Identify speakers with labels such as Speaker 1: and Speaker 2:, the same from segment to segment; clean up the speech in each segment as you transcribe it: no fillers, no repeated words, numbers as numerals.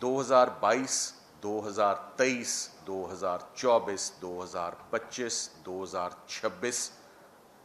Speaker 1: 2022, 2023, 2024, 2025, 2026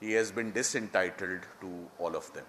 Speaker 1: he has been disentitled to all of them।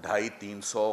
Speaker 1: 250-300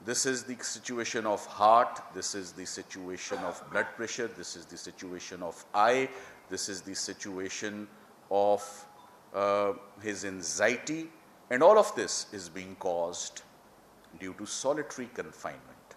Speaker 1: This is the situation of heart, this is the situation of blood pressure, this is the situation of eye, this is the situation of his anxiety, and all of this is being caused due to solitary confinement।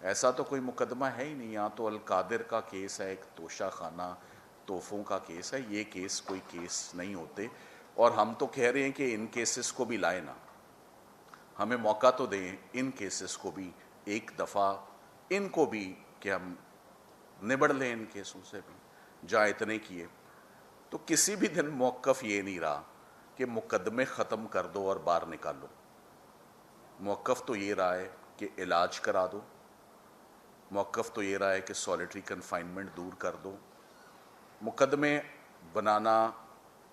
Speaker 1: ایسا تو کوئی مقدمہ ہے ہی نہیں. یہاں تو القادر کا case ہے, ایک توشہ خانہ تحفوں کا کیس ہے. یہ کیس کوئی کیس نہیں ہوتے, اور ہم تو کہہ رہے ہیں کہ ان کیسز کو بھی لائیں نا, ہمیں موقع تو دیں ان کیسز کو بھی ایک دفعہ, ان کو بھی کہ ہم نبڑ لیں ان کیسوں سے بھی, جہاں اتنے کیے. تو کسی بھی دن موقف یہ نہیں رہا کہ مقدمے ختم کر دو اور باہر نکالو. موقف تو یہ رہا ہے کہ علاج کرا دو, موقف تو یہ رہا ہے کہ سولیٹری کنفائنمنٹ دور کر دو. مقدمے بنانا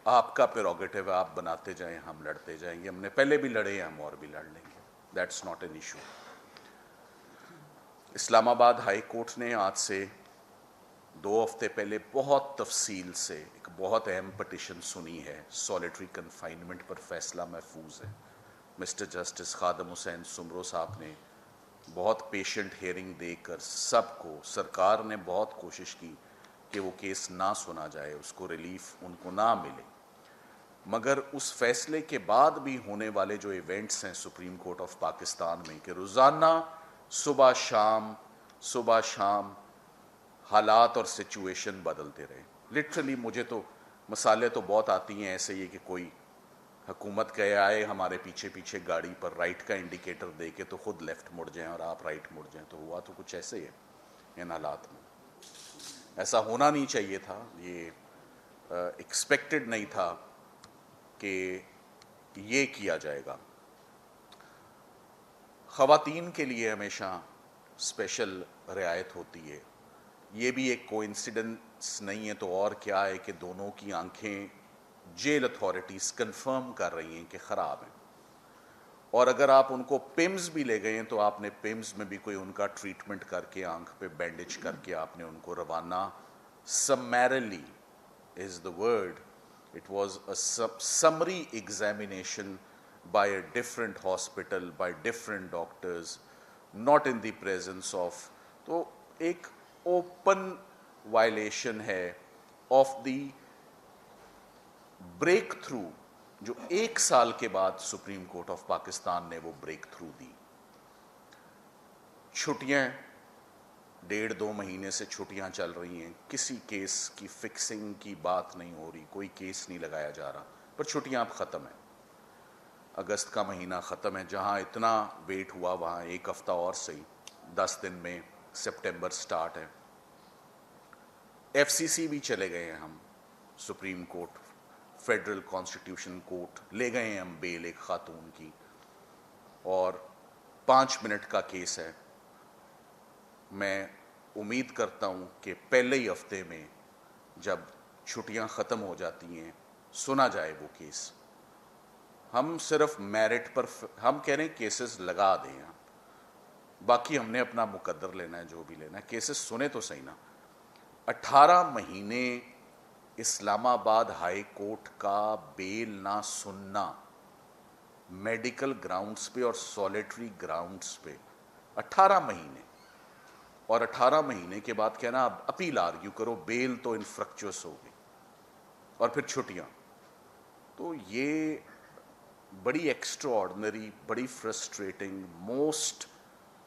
Speaker 1: آپ کا پیروگیٹو ہے, آپ بناتے جائیں, ہم لڑتے جائیں گے. ہم نے پہلے بھی لڑے ہیں, ہم اور بھی لڑ لیں گے. That's not an issue. Islamabad high court نے آج سے 2 ہفتے پہلے بہت تفصیل سے ایک بہت اہم پٹیشن سنی ہے. سولیٹری کنفائنمنٹ پر فیصلہ محفوظ ہے. مسٹر جسٹس خادم حسین سمرو صاحب نے بہت پیشنٹ ہیئرنگ دے کر سب کو, سرکار نے بہت کوشش کی کہ وہ کیس نہ سنا جائے, اس کو ریلیف ان کو نہ ملے. مگر اس فیصلے کے بعد بھی ہونے والے جو ایونٹس ہیں سپریم کورٹ آف پاکستان میں, کہ روزانہ صبح شام حالات اور سچویشن بدلتے رہے. لٹرلی مجھے تو مثالیں تو بہت آتی ہیں ایسے ہی کہ کوئی حکومت کہے آئے ہمارے پیچھے پیچھے گاڑی پر رائٹ کا انڈیکیٹر دے کے تو خود لیفٹ مڑ جائیں اور آپ رائٹ مڑ جائیں. تو ہوا تو کچھ ایسے ہی ہے ان حالات میں. ایسا ہونا نہیں چاہیے تھا, یہ ایکسپیکٹڈ نہیں تھا کہ یہ کیا جائے گا. خواتین کے لیے ہمیشہ اسپیشل رعایت ہوتی ہے. یہ بھی ایک کوئنسیڈنس نہیں ہے تو اور کیا ہے کہ دونوں کی آنکھیں جیل اتھارٹیز کنفرم کر رہی ہیں کہ خراب ہیں. اور اگر آپ ان کو پیمز بھی لے گئے ہیں تو آپ نے پیمز میں بھی کوئی ان کا ٹریٹمنٹ کر کے, آنکھ پہ بینڈیج کر کے آپ نے ان کو روانہ, summarily is the word, it was a summary examination by a different hospital, by different doctors, not in the presence of. تو ایک اوپن وائلیشن ہے آف دی بریک تھرو جو 1 سال کے بعد سپریم کورٹ آف پاکستان نے وہ بریک تھرو دی. چھٹیاں 1.5-2 مہینے سے چھٹیاں چل رہی ہیں, کسی کیس کی فکسنگ کی بات نہیں ہو رہی, کوئی کیس نہیں لگایا جا رہا, پر چھٹیاں اب ختم ہیں. اگست کا مہینہ ختم ہے, جہاں اتنا ویٹ ہوا وہاں 1 ہفتہ اور صحیح, 10 دن میں سپٹمبر سٹارٹ ہے. ایف سی سی بھی چلے گئے ہیں ہم, supreme court, federal constitution court لے گئے ہیں ہم بیل ایک خاتون کی, اور 5 منٹ کا کیس ہے. میں امید کرتا ہوں کہ پہلے ہی ہفتے میں جب چھٹیاں ختم ہو جاتی ہیں سنا جائے وہ کیس. ہم صرف میرٹ پر ہم کہہ رہے ہیں کیسز لگا دیں, باقی ہم نے اپنا مقدر لینا ہے جو بھی لینا ہے, کیسز سنے تو صحیح نا. 18 مہینے اسلام آباد ہائی کورٹ کا بیل نہ سننا, میڈیکل گراؤنڈز پہ اور سولیٹری گراؤنڈز پہ 18 مہینے, اور 18 مہینے کے بعد کہنا اب اپیل آرگیو کرو, بیل تو انفرکچوس ہو گئی, اور پھر چھٹیاں. تو یہ بڑی ایکسٹرا آرڈنری, بڑی frustrating, most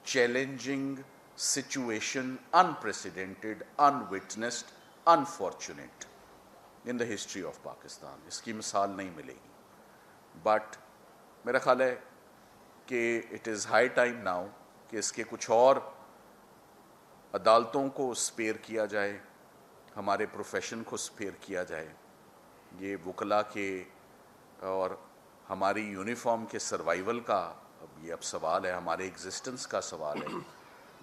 Speaker 1: challenging situation, unprecedented, unwitnessed, unfortunate in the history of Pakistan. اس کی مثال نہیں ملے گی. بٹ میرا خیال ہے کہ it is high time now کہ اس کے کچھ اور عدالتوں کو اسپیئر کیا جائے, ہمارے پروفیشن کو اسپیئر کیا جائے. یہ وکلا کے اور ہماری یونیفارم کے سروائیول کا یہ اب سوال ہے, ہمارے ایگزسٹنس کا سوال ہے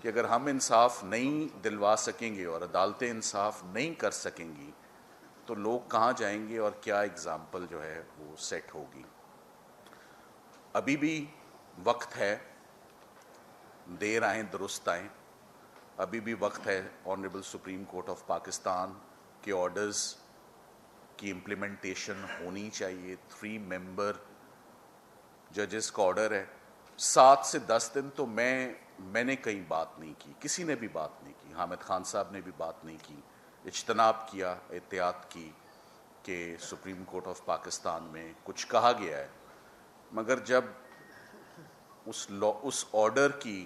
Speaker 1: کہ اگر ہم انصاف نہیں دلوا سکیں گے اور عدالتیں انصاف نہیں کر سکیں گی تو لوگ کہاں جائیں گے اور کیا اگزامپل جو ہے وہ سیٹ ہوگی. ابھی بھی وقت ہے, دیر آئیں درست آئیں, ابھی بھی وقت ہے. Honourable supreme court of Pakistan کے آرڈرز کی امپلیمنٹیشن ہونی چاہیے. 3 ممبر ججز کا آرڈر ہے, 7 سے 10 دن تو میں نے کہیں بات نہیں کی, کسی نے بھی بات نہیں کی, حامد خان صاحب نے بھی بات نہیں کی, اجتناب کیا, احتیاط کی کہ سپریم کورٹ آف پاکستان میں کچھ کہا گیا ہے. مگر جب اس آرڈر کی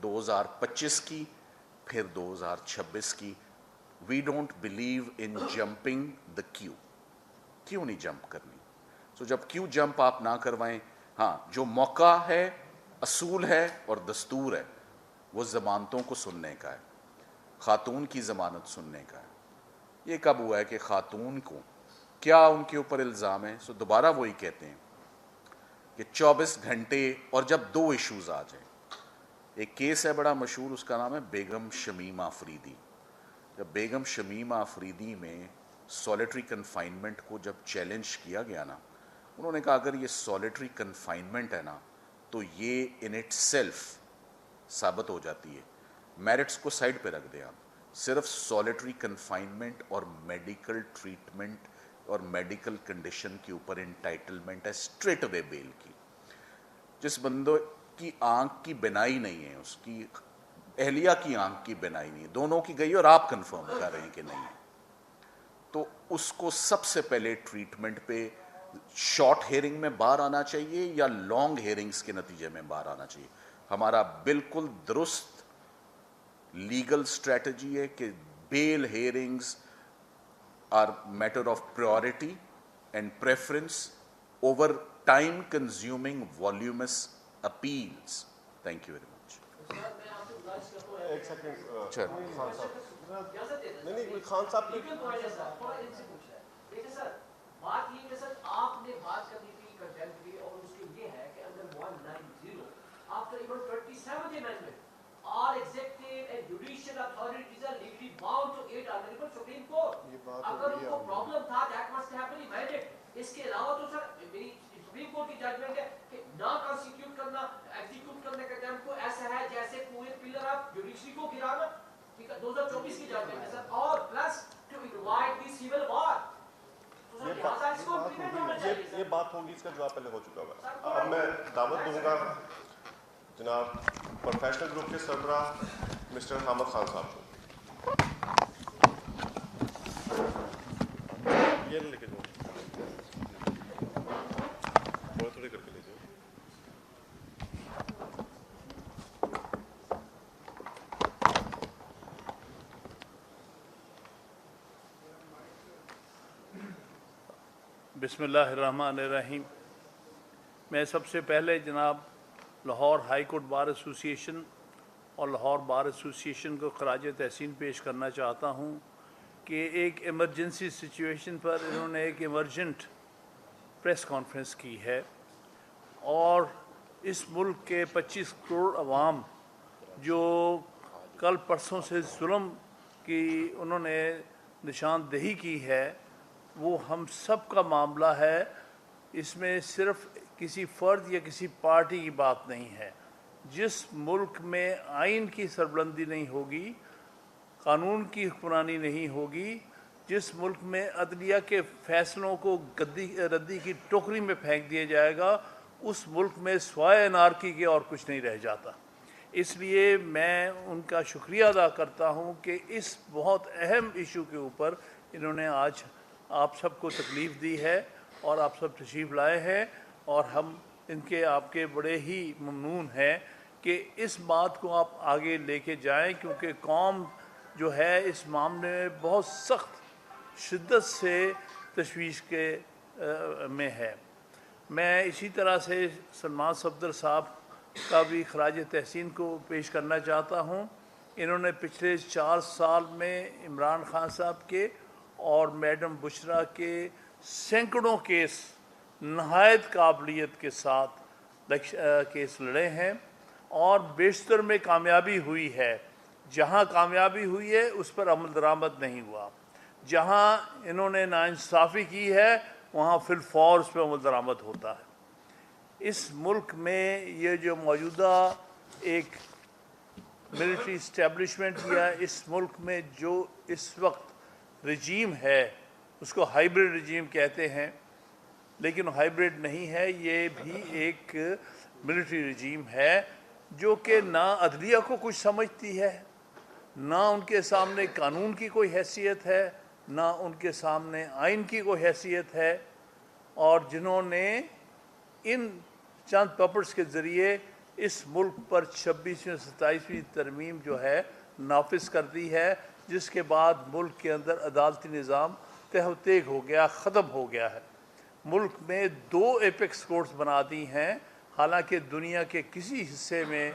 Speaker 1: 2025 کی پھر 2026 کی. We don't believe in jumping the queue. کیوں نہیں جمپ کرنی؟ سو جب کیوں جمپ آپ نہ کروائیں. ہاں جو موقع ہے، اصول ہے اور دستور ہے وہ ضمانتوں کو سننے کا ہے، خاتون کی ضمانت سننے کا ہے. یہ کب ہوا ہے کہ خاتون کو کیا ان کے اوپر الزام ہے؟ سو دوبارہ وہی کہتے ہیں کہ 24 گھنٹے اور جب 2 ایشوز آ جائیں. ایک کیس ہے بڑا مشہور، اس کا نام ہے بیگم شمیم آفریدی. جب بیگم شمیم آفریدی میں سولیٹری کنفائنمنٹ کو جب چیلنج کیا گیا نا، انہوں نے کہا اگر یہ سولیٹری کنفائنمنٹ ہے نا تو یہ ان اٹ سیلف ثابت ہو جاتی ہے. میرٹس کو سائڈ پہ رکھ دیں آپ، صرف سولیٹری کنفائنمنٹ اور میڈیکل ٹریٹمنٹ اور میڈیکل کنڈیشن کے اوپر انٹائٹلمنٹ ہے اسٹریٹ اوے بیل کی. جس بندے کی آنکھ کی بینائی نہیں ہے، اس کی اہلیہ کی آنکھ کی بینائی نہیں ہے، دونوں کی گئی اور آپ کنفرم کر رہے ہیں کہ نہیں ہے، تو اس کو سب سے پہلے ٹریٹمنٹ پہ شارٹ ہیئرنگ میں باہر آنا چاہیے یا لانگ ہیئرنگز کے نتیجے میں باہر آنا چاہیے. ہمارا بالکل درست لیگل اسٹریٹجی ہے کہ bail hearings are matter of priority and preference over time consuming volumes appeals. Thank you very much.
Speaker 2: ایک سیکنڈ نہیں خان صاحب
Speaker 3: بات یہ کہ سر آپ نے بات کرنی تھی کنٹینٹ کی، اور اس کے یہ ہے کہ اندر 190 after even 27th amendment all executive and judicial authorities are legally bound to aid honorable Supreme Court. اگر ان کو پرابلم تھا that must have been amended. اس کے علاوہ تو سر میری سپریم کورٹ کی ججمنٹ ہے کہ نہ کانسٹیٹیوٹ کرنا ایگزیکیوٹ کرنے کا ٹائم کو ایسا ہے جیسے کوئی پلر آف جوڈیشری کو گرانا. ٹھیک ہے، 2024 کی ججمنٹ ہے سر. اور plus to invite the civil war.
Speaker 2: یہ بات ہوگی، اس کا جواب پہلے ہو چکا ہوا. اب میں دعوت دوں گا جناب پروفیشنل گروپ کے سربراہ مسٹر حامد خان صاحب کو. یہ لے کے جاؤ، تھوڑے تھوڑے کر کے لے جاؤ.
Speaker 4: بسم اللہ الرحمن الرحیم. میں سب سے پہلے جناب لاہور ہائی کورٹ بار ایسوسی ایشن اور لاہور بار ایسوسی ایشن کو خراج تحسین پیش کرنا چاہتا ہوں کہ ایک ایمرجنسی سچویشن پر انہوں نے ایک ایمرجنٹ پریس کانفرنس کی ہے، اور اس ملک کے 25 کروڑ عوام جو کل پرسوں سے ظلم کی انہوں نے نشاندہی کی ہے، وہ ہم سب کا معاملہ ہے. اس میں صرف کسی فرد یا کسی پارٹی کی بات نہیں ہے. جس ملک میں آئین کی سربلندی نہیں ہوگی، قانون کی حکمرانی نہیں ہوگی، جس ملک میں عدلیہ کے فیصلوں کو ردی کی ٹوکری میں پھینک دیا جائے گا، اس ملک میں سوائے انارکی کے اور کچھ نہیں رہ جاتا. اس لیے میں ان کا شکریہ ادا کرتا ہوں کہ اس بہت اہم ایشو کے اوپر انہوں نے آج آپ سب کو تکلیف دی ہے اور آپ سب تشریف لائے ہیں، اور ہم ان کے آپ کے بڑے ہی ممنون ہیں کہ اس بات کو آپ آگے لے کے جائیں، کیونکہ قوم جو ہے اس معاملے میں بہت سخت شدت سے تشویش کے میں ہے. میں اسی طرح سے سلمان صفدر صاحب کا بھی خراج تحسین کو پیش کرنا چاہتا ہوں. انہوں نے پچھلے 4 سال میں عمران خان صاحب کے اور میڈم بشرا کے سینکڑوں کیس نہایت قابلیت کے ساتھ کیس لڑے ہیں، اور بیشتر میں کامیابی ہوئی ہے. جہاں کامیابی ہوئی ہے اس پر عمل درآمد نہیں ہوا، جہاں انہوں نے ناانصافی کی ہے وہاں فی الفور اس پہ عمل درآمد ہوتا ہے. اس ملک میں یہ جو موجودہ ایک ملٹری اسٹیبلشمنٹ یا اس ملک میں جو اس وقت رجیم ہے، اس کو ہائیبرڈ رجیم کہتے ہیں، لیکن ہائیبرڈ نہیں ہے، یہ بھی ایک ملٹری رجیم ہے جو کہ نہ عدلیہ کو کچھ سمجھتی ہے، نہ ان کے سامنے قانون کی کوئی حیثیت ہے، نہ ان کے سامنے آئین کی کوئی حیثیت ہے، اور جنہوں نے ان چند پپٹس کے ذریعے اس ملک پر 26ویں 27ویں ترمیم جو ہے نافذ کر دی ہے، جس کے بعد ملک کے اندر عدالتی نظام تہ و تیگ ہو گیا، ختم ہو گیا ہے۔ ملک میں 2 ایپیکس کورٹس بنا دی ہیں، حالانکہ دنیا کے کسی حصے میں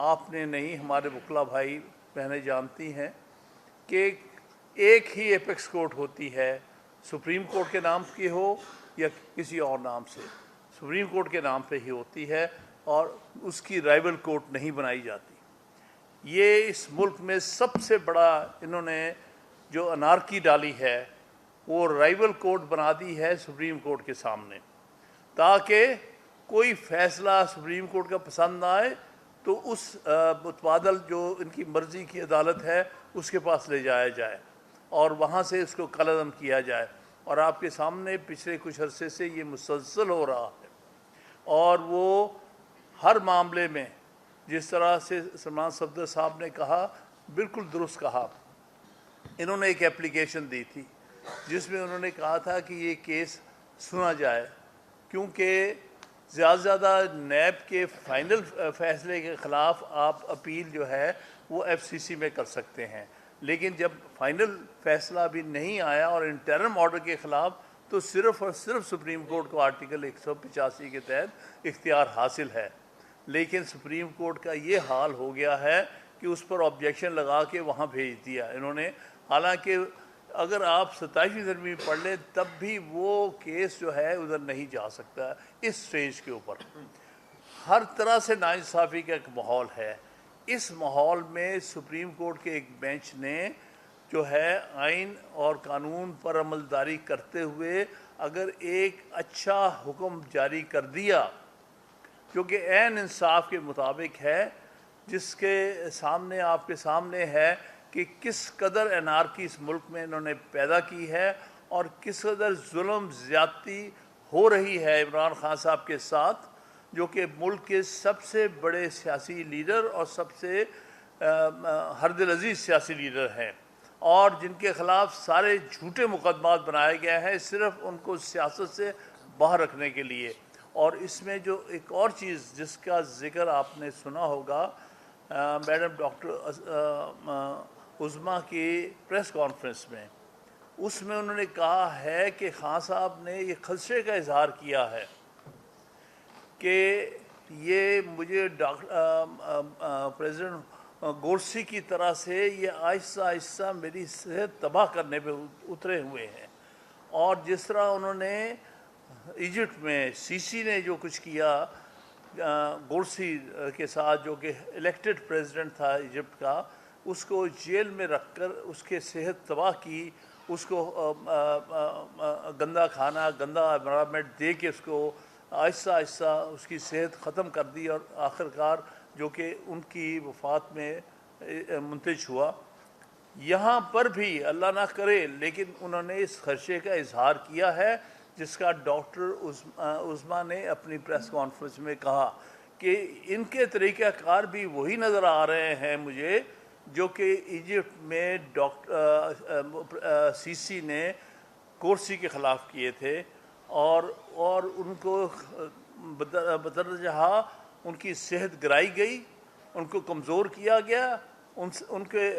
Speaker 4: آپ نے نہیں، ہمارے وکلا بھائی بہنیں جانتی ہیں کہ ایک ہی ایپیکس کورٹ ہوتی ہے، سپریم کورٹ کے نام کی ہو یا کسی اور نام سے، سپریم کورٹ کے نام پہ ہی ہوتی ہے اور اس کی رائیول کورٹ نہیں بنائی جاتی۔ یہ اس ملک میں سب سے بڑا انہوں نے جو انارکی ڈالی ہے وہ رائیول کورٹ بنا دی ہے سپریم کورٹ کے سامنے، تاکہ کوئی فیصلہ سپریم کورٹ کا پسند نہ آئے تو اس متبادل جو ان کی مرضی کی عدالت ہے اس کے پاس لے جایا جائے اور وہاں سے اس کو کالعدم کیا جائے۔ اور آپ کے سامنے پچھلے کچھ عرصے سے یہ مسلسل ہو رہا ہے، اور وہ ہر معاملے میں جس طرح سے سلمان صفدر صاحب نے کہا، بالکل درست کہا۔ انہوں نے ایک اپلیکیشن دی تھی جس میں انہوں نے کہا تھا کہ یہ کیس سنا جائے، کیونکہ زیادہ سے زیادہ نیب کے فائنل فیصلے کے خلاف آپ اپیل جو ہے وہ FCC میں کر سکتے ہیں، لیکن جب فائنل فیصلہ بھی نہیں آیا اور انٹرم آرڈر کے خلاف، تو صرف اور صرف سپریم کورٹ کو آرٹیکل 185 کے تحت اختیار حاصل ہے۔ لیکن سپریم کورٹ کا یہ حال ہو گیا ہے کہ اس پر آبجیکشن لگا کے وہاں بھیج دیا انہوں نے، حالانکہ اگر آپ 27ویں ترمیم پڑھ لیں تب بھی وہ کیس جو ہے ادھر نہیں جا سکتا۔ اس سٹیج کے اوپر ہر طرح سے ناانصافی کا ایک ماحول ہے۔ اس ماحول میں سپریم کورٹ کے ایک بینچ نے جو ہے آئین اور قانون پر عمل داری کرتے ہوئے اگر ایک اچھا حکم جاری کر دیا جو کہ عین انصاف کے مطابق ہے، جس کے سامنے آپ کے سامنے ہے کہ کس قدر انارکی اس ملک میں انہوں نے پیدا کی ہے اور کس قدر ظلم زیادتی ہو رہی ہے عمران خان صاحب کے ساتھ، جو کہ ملک کے سب سے بڑے سیاسی لیڈر اور سب سے ہر دل عزیز سیاسی لیڈر ہیں، اور جن کے خلاف سارے جھوٹے مقدمات بنائے گئے ہیں صرف ان کو سیاست سے باہر رکھنے کے لیے۔ اور اس میں جو ایک اور چیز جس کا ذکر آپ نے سنا ہوگا، میڈم ڈاکٹر عظمیٰ کی پریس کانفرنس میں، اس میں انہوں نے کہا ہے کہ خان صاحب نے یہ خدشے کا اظہار کیا ہے کہ یہ مجھے پریزیڈنٹ گورسی کی طرح سے یہ آہستہ آہستہ میری صحت تباہ کرنے پہ اترے ہوئے ہیں۔ اور جس طرح انہوں نے ایجپٹ میں سیسی نے جو کچھ کیا گورسی کے ساتھ، جو کہ الیکٹڈ پریزیڈنٹ تھا ایجپٹ کا، اس کو جیل میں رکھ کر اس کے صحت تباہ کی، اس کو گندا کھانا گندا انوائرمنٹ دے کے اس کو آہستہ آہستہ اس کی صحت ختم کر دی، اور آخرکار جو کہ ان کی وفات میں منتج ہوا۔ یہاں پر بھی اللہ نہ کرے لیکن انہوں نے اس خدشے کا اظہار کیا ہے، جس کا ڈاکٹر عظمیٰ نے اپنی پریس کانفرنس میں کہا کہ ان کے طریقہ کار بھی وہی نظر آ رہے ہیں مجھے جو کہ ایجپٹ میں ڈاکٹر سیسی نے گورسی کے خلاف کیے تھے، اور ان کو بدرجہ ان کی صحت گرائی گئی، ان کو کمزور کیا گیا، ان کے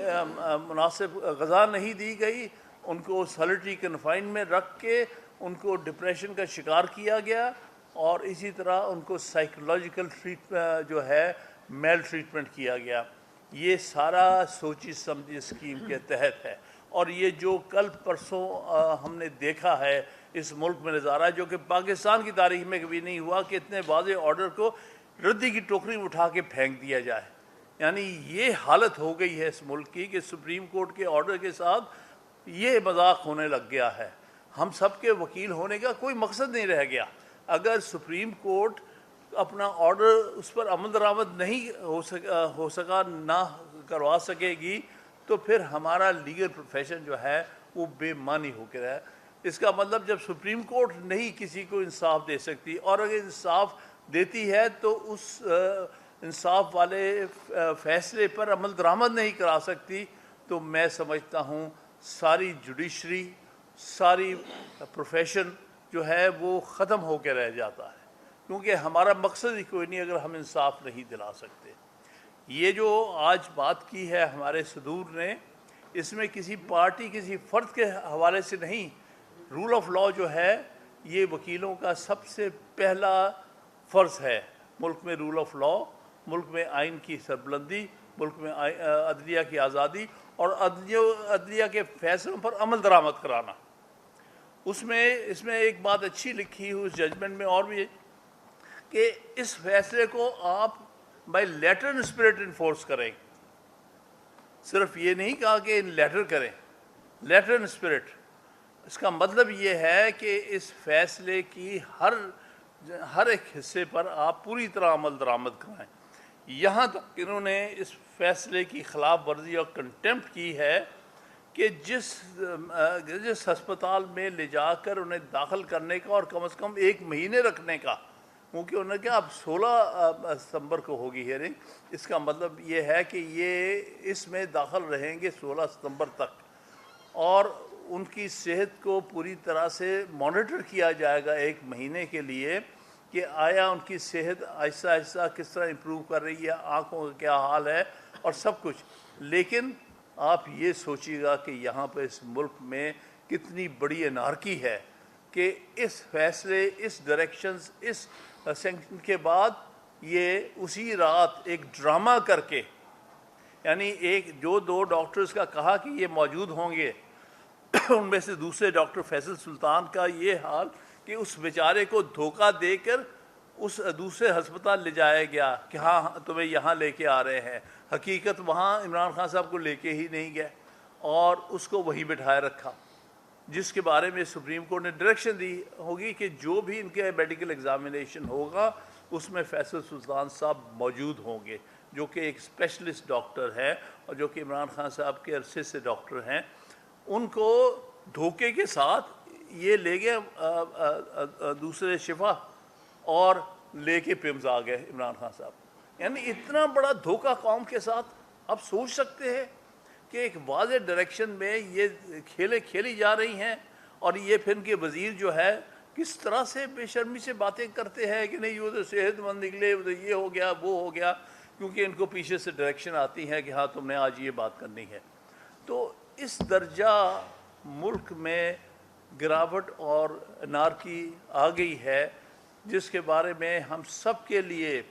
Speaker 4: مناسب غذا نہیں دی گئی، ان کو سالٹری کنفائن میں رکھ کے ان کو ڈپریشن کا شکار کیا گیا، اور اسی طرح ان کو سائیکولوجیکل جو ہے میل ٹریٹمنٹ کیا گیا۔ یہ سارا سوچی سمجھی اسکیم کے تحت ہے، اور یہ جو کل پرسوں ہم نے دیکھا ہے اس ملک میں نظارہ، جو کہ پاکستان کی تاریخ میں کبھی نہیں ہوا کہ اتنے واضح آرڈر کو ردی کی ٹوکری میں اٹھا کے پھینک دیا جائے۔ یعنی یہ حالت ہو گئی ہے اس ملک کی کہ سپریم کورٹ کے آرڈر کے ساتھ یہ مذاق ہونے لگ گیا ہے۔ ہم سب کے وکیل ہونے کا کوئی مقصد نہیں رہ گیا۔ اگر سپریم کورٹ اپنا آرڈر اس پر عمل درآمد نہیں ہو سکا نہ کروا سکے گی تو پھر ہمارا لیگل پروفیشن جو ہے وہ بے معنی ہو کے رہا ہے۔ اس کا مطلب جب سپریم کورٹ نہیں کسی کو انصاف دے سکتی، اور اگر انصاف دیتی ہے تو اس انصاف والے فیصلے پر عمل درآمد نہیں کرا سکتی، تو میں سمجھتا ہوں ساری جوڈیشری، ساری پروفیشن جو ہے وہ ختم ہو کے رہ جاتا ہے۔ کیونکہ ہمارا مقصد ہی کوئی نہیں اگر ہم انصاف نہیں دلا سکتے۔ یہ جو آج بات کی ہے ہمارے صدور نے، اس میں کسی پارٹی کسی فرد کے حوالے سے نہیں، رول آف لاء جو ہے یہ وکیلوں کا سب سے پہلا فرض ہے۔ ملک میں رول آف لاء، ملک میں آئین کی سربلندی، ملک میں عدلیہ کی آزادی اور عدلیہ کے فیصلوں پر عمل درآمد کرانا۔ اس میں ایک بات اچھی لکھی ہوئی اس ججمنٹ میں اور بھی، کہ اس فیصلے کو آپ by letter and spirit enforce کریں۔ صرف یہ نہیں کہا کہ لیٹر کریں، لیٹر اینڈ اسپرٹ۔ اس کا مطلب یہ ہے کہ اس فیصلے کی ہر ایک حصے پر آپ پوری طرح عمل درآمد کرائیں۔ یہاں تک انہوں نے اس فیصلے کی خلاف ورزی اور کنٹیمپٹ کی ہے کہ جس ہسپتال میں لے جا کر انہیں داخل کرنے کا اور کم از کم 1 مہینے رکھنے کا، کیونکہ انہوں نے کہا اب 16 ستمبر کو ہوگی ہیئرنگ، اس کا مطلب یہ ہے کہ یہ اس میں داخل رہیں گے 16 ستمبر تک، اور ان کی صحت کو پوری طرح سے مانیٹر کیا جائے گا 1 مہینے کے لیے کہ آیا ان کی صحت آہستہ آہستہ کس طرح امپروو کر رہی ہے، آنکھوں کا کیا حال ہے اور سب کچھ۔ لیکن آپ یہ سوچیے گا کہ یہاں پہ اس ملک میں کتنی بڑی انارکی ہے کہ اس فیصلے، اس ڈائریکشنز، اس سینکشن کے بعد یہ اسی رات ایک ڈرامہ کر کے، یعنی جو 2 ڈاکٹرز کا کہا کہ یہ موجود ہوں گے، ان میں سے دوسرے ڈاکٹر فیصل سلطان کا یہ حال کہ اس بیچارے کو دھوکہ دے کر اس دوسرے ہسپتال لے جایا گیا کہ ہاں تمہیں یہاں لے کے آ رہے ہیں، حقیقت وہاں عمران خان صاحب کو لے کے ہی نہیں گئے اور اس کو وہیں بٹھائے رکھا، جس کے بارے میں سپریم کورٹ نے ڈائریکشن دی ہوگی کہ جو بھی ان کے میڈیکل ایگزامینیشن ہوگا اس میں فیصل سلطان صاحب موجود ہوں گے، جو کہ ایک اسپیشلسٹ ڈاکٹر ہے اور جو کہ عمران خان صاحب کے عرصے سے ڈاکٹر ہیں۔ ان کو دھوکے کے ساتھ یہ لے گئے دوسرے شفا اور لے کے پیمز آ گئے عمران خان صاحب۔ یعنی اتنا بڑا دھوکہ قوم کے ساتھ آپ سوچ سکتے ہیں کہ ایک واضح ڈائریکشن میں یہ کھیلیں کھیلی جا رہی ہیں، اور یہ پھر ان کے وزیر جو ہے کس طرح سے بے شرمی سے باتیں کرتے ہیں کہ نہیں وہ تو صحت مند نکلے، وہ تو یہ ہو گیا وہ ہو گیا، کیونکہ ان کو پیچھے سے ڈائریکشن آتی ہے کہ ہاں تم نے آج یہ بات کرنی ہے۔ تو اس درجہ ملک میں گراوٹ اور انارکی آ گئی ہے، جس کے بارے میں ہم سب کے لیے،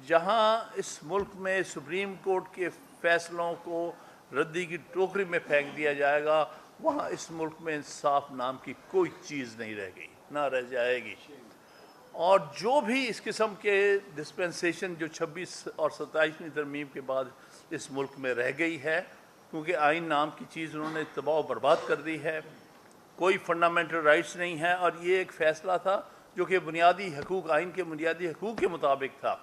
Speaker 4: جہاں اس ملک میں سپریم کورٹ کے فیصلوں کو ردی کی ٹوکری میں پھینک دیا جائے گا، وہاں اس ملک میں انصاف نام کی کوئی چیز نہیں رہ گئی، نہ رہ جائے گی۔ اور جو بھی اس قسم کے ڈسپنسیشن جو 26 اور 27ویں ترمیم کے بعد اس ملک میں رہ گئی ہے، کیونکہ آئین نام کی چیز انہوں نے تباہ و برباد کر دی ہے، کوئی فنڈامنٹل رائٹس نہیں ہے، اور یہ ایک فیصلہ تھا جو کہ بنیادی حقوق، آئین کے بنیادی حقوق کے مطابق تھا،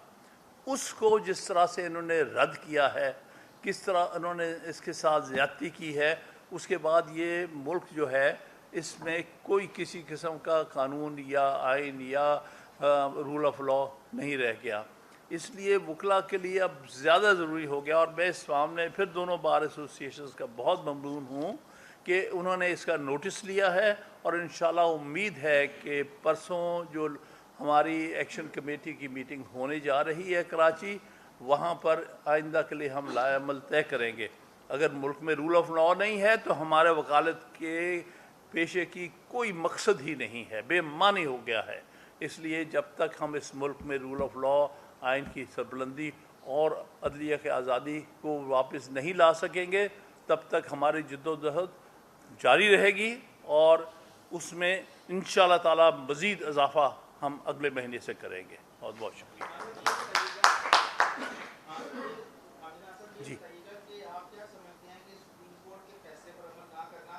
Speaker 4: اس کو جس طرح سے انہوں نے رد کیا ہے، کس طرح انہوں نے اس کے ساتھ زیادتی کی ہے، اس کے بعد یہ ملک جو ہے اس میں کوئی کسی قسم کا قانون یا آئین یا رول آف لاء نہیں رہ گیا۔ اس لیے وکلا کے لیے اب زیادہ ضروری ہو گیا، اور میں اس سامنے پھر دونوں بار ایسوسیشنز کا بہت ممنون ہوں کہ انہوں نے اس کا نوٹس لیا ہے، اور انشاءاللہ امید ہے کہ پرسوں جو ہماری ایکشن کمیٹی کی میٹنگ ہونے جا رہی ہے کراچی، وہاں پر آئندہ کے لیے ہم لائے عمل طے کریں گے۔ اگر ملک میں رول آف لاء نہیں ہے تو ہمارے وکالت کے پیشے کی کوئی مقصد ہی نہیں ہے، بے معنی ہو گیا ہے۔ اس لیے جب تک ہم اس ملک میں رول آف لاء، آئین کی سربلندی اور عدلیہ کی آزادی کو واپس نہیں لا سکیں گے، تب تک ہماری جد و جہد جاری رہے گی، اور اس میں انشاءاللہ تعالی مزید اضافہ ہم اگلے مہینے سے کریں گے۔ بہت بہت شکریہ۔ جی
Speaker 5: کہ آپ کیا سمجھتے ہیں کہ سپریم کورٹ کے فیصلے پر عمل نہ کرنا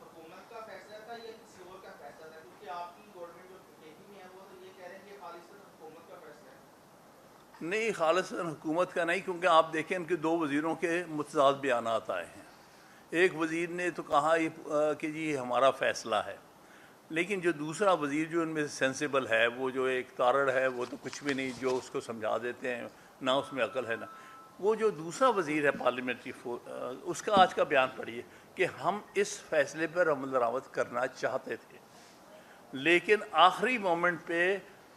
Speaker 5: حکومت کا فیصلہ تھا یا کسی اور کا فیصلہ تھا؟ کیونکہ آپ کی گورنمنٹ جو دیکھی میں ہے وہ تو یہ کہہ رہے ہیں کہ خالصاً حکومت کا فیصلہ ہے۔
Speaker 4: نہیں، خالصاً حکومت کا نہیں، کیونکہ آپ دیکھیں ان کے 2 وزیروں کے متضاد بیانات آئے ہیں۔ ایک وزیر نے تو کہا کہ جی ہمارا فیصلہ ہے، لیکن جو دوسرا وزیر جو ان میں سینسیبل ہے، وہ جو ایک تارڑ ہے، وہ تو کچھ بھی نہیں، جو اس کو سمجھا دیتے ہیں، نہ اس میں عقل ہے، نہ وہ جو دوسرا وزیر ہے پارلیمنٹری اس کا آج کا بیان پڑھیے کہ ہم اس فیصلے پر عمل درآمد کرنا چاہتے تھے، لیکن آخری مومنٹ پہ